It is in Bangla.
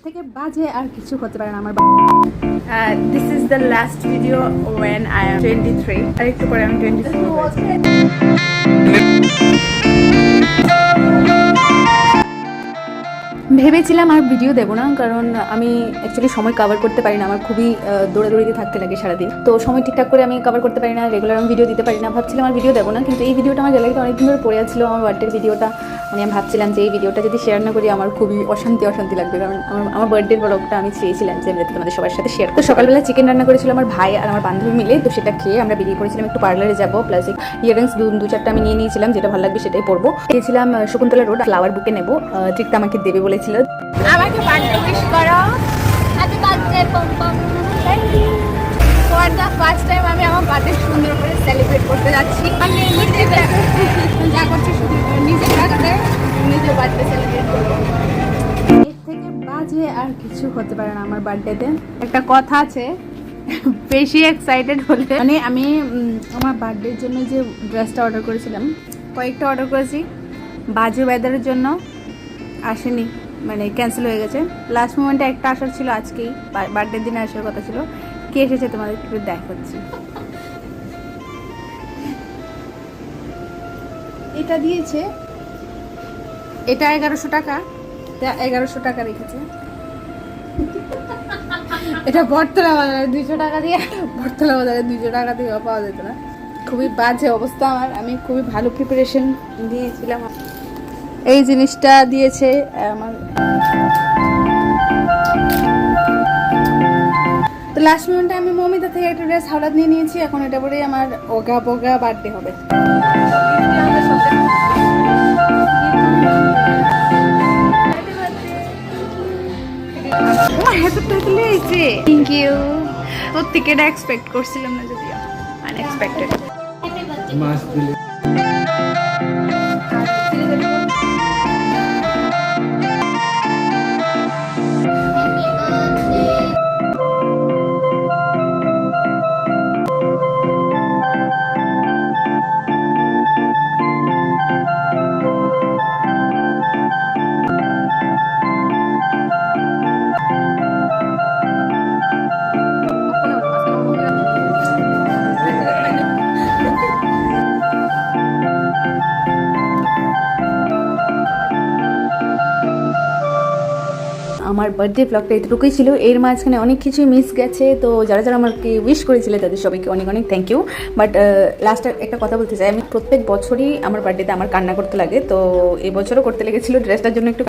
থেকে বাজে আর কিছু হতে পারে না আমার। This is the last video when I am 23 আর একটু পরে আমি 24 ভেবেছিলাম আর ভিডিও দেবো না, কারণ আমি অ্যাকচুয়ালি সময় কভার করতে পারি না, আমার খুবই দৌড়াদৌড়িতে থাকতে লাগে সারাদিন, তো সময় ঠিকঠাক করে আমি কভার করতে পারি না, রেগুলার আমি ভিডিও দিতে পারি না। ভাবছিলাম আর ভিডিও দেবো না, কিন্তু এই ভিডিওটা আমার গ্যালারিতে অনেকদিন ধরে পড়ে ছিল, আমার বার্থডের ভিডিওটা। মানে আমি ভাবছিলাম যে এই ভিডিওটা যদি শেয়ার না করি আমার খুবই অশান্তি লাগবে, কারণ আমার বার্থডের ব্লগটা আমি চেয়েছিলাম যে যাতে তোমাদের সবার সাথে শেয়ার। তো সকালবেলা চিকেন রান্না করেছিল আমার ভাই আর আমার বান্ধবী মিলে, তো সেটা খেয়ে আমরা বেরিয়ে পড়েছিলাম একটু পার্লারে যাবো, প্লাস ইয়ারিংস দু চারটা আমি নিয়ে নিয়েছিলাম, যেটা ভালো লাগবে সেটাই পরবো। গিয়েছিলাম শকুন্তলা রোড, ফ্লাওয়ার বুকে নেবো, ট্রিকটা আমাকে দেবে বলেছিল। আমাকে বার্থডে উইশ করো, happy birthday Pom. Thank you. For the first time আমি আমার বার্থডে সুন্দর করে সেলিব্রেট করতে যাচ্ছি। আমি যা করছি শুধু নিজের টাকাতে নিজের বার্থডে সেলিব্রেট করবো। এর থেকে বাজে আর কিছু হতে পারে না আমার বার্থডেতে। একটা কথা আছে, বেশি এক্সাইটেড হলে, মানে আমি আমার বার্থডের জন্য যে ড্রেসটা অর্ডার করেছিলাম, কয়েকটা অর্ডার করেছি, বাজে ওয়েদারের জন্য আসেনি, মানে ক্যান্সেল হয়ে গেছে। লাস্ট মোমেন্টে একটা আসার ছিল, আজকেই বার্থডের দিনে আসার কথা ছিল। কে এসেছে তোমাদের একটু দেখাচ্ছি। এটা দিয়েছে, এটা 1100 টাকা, 1100 টাকা রেখেছে। এটা বটতলা বাজারে 200 টাকা দিয়ে, বটতলা বাজারে 200 টাকা দিয়ে পাওয়া যেত না। খুবই বাজে অবস্থা আমার, আমি খুবই ভালো প্রিপারেশন দিয়েছিলাম। এই জিনিসটা দিয়েছে আমার। তো লাস্ট মোমেন্টে আমি মমিতা থেকে একটা ড্রেস হাওলাত নিয়ে নিয়েছি, এখন এটা পরেই আমার ওগা বোগা বার্থডে হবে। Thank you. তোর থেকে এটা এক্সপেক্ট করছিলাম না, যদিও আনএক্সপেক্টেড। আমার বার্থডে ব্লগটা এতটুকুই ছিল, এর মাঝখানে অনেক কিছুই মিস গেছে। তো যারা যারা আমাকে উইশ করেছিল তাদের সবাইকে অনেক অনেক থ্যাংক ইউ। বাট লাস্ট একটা কথা বলতে চাই, আমি প্রত্যেক বছরই আমার বার্থডেতে আমার কান্না করতে লাগে, তো এই বছরও করতে লেগেছিলো ড্রেসটার জন্য একটু।